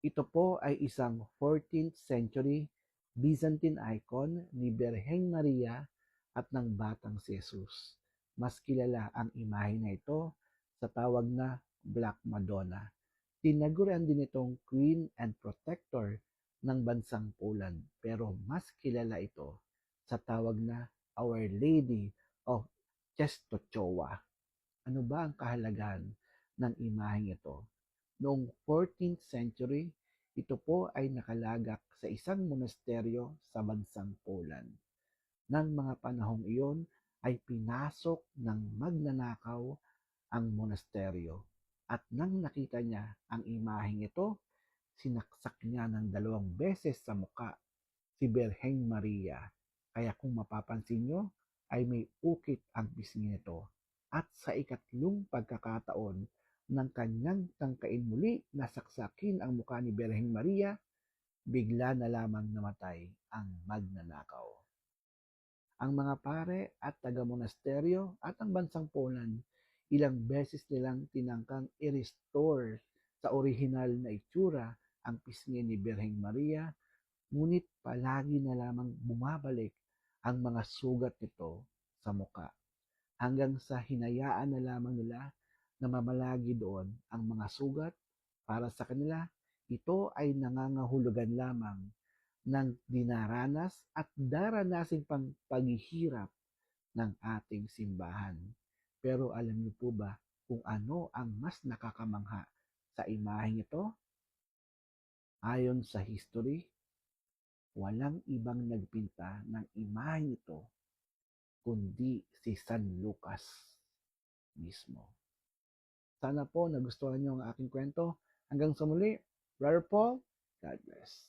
Ito po ay isang 14th century Byzantine icon ni Birheng Maria at ng Batang si Jesus. Mas kilala ang imahe na ito sa tawag na Black Madonna. Tinagurian din itong Queen and Protector ng bansang Poland, pero mas kilala ito sa tawag na Our Lady of Czestochowa. Ano ba ang kahalagahan ng imaheng ito? Noong 14th century, ito po ay nakalagak sa isang monasteryo sa bansang Poland. Nang mga panahong iyon ay pinasok ng magnanakaw ang monasteryo at nang nakita niya ang imaheng ito, sinaksak niya ng 2 beses sa muka si Birheng Maria. Kaya kung mapapansin nyo, ay may ukit ang pisngi nito. At sa ikatlong pagkakataon ng kanyang tangkain muli na saksakin ang mukha ni Birheng Maria, bigla na lamang namatay ang magnanakaw. Ang mga pare at taga-monasteryo at ang bansang Poland, ilang beses nilang tinangkang i-restore sa orihinal na itsura ang pisngi ni Birheng Maria, ngunit palagi na lamang bumabalik ang mga sugat nito sa muka, hanggang sa hinayaan na lamang nila na mamalagi doon ang mga sugat. Para sa kanila, ito ay nangangahulugan lamang ng dinaranas at daranasin pang paghihirap ng ating simbahan. Pero alam niyo po ba kung ano ang mas nakakamangha sa imaheng ito? Ayon sa history, walang ibang nagpinta ng imaheng ito kundi si San Lucas mismo. Sana po nagustuhan niyo ang aking kwento. Hanggang sa muli, Brother Paul, God bless.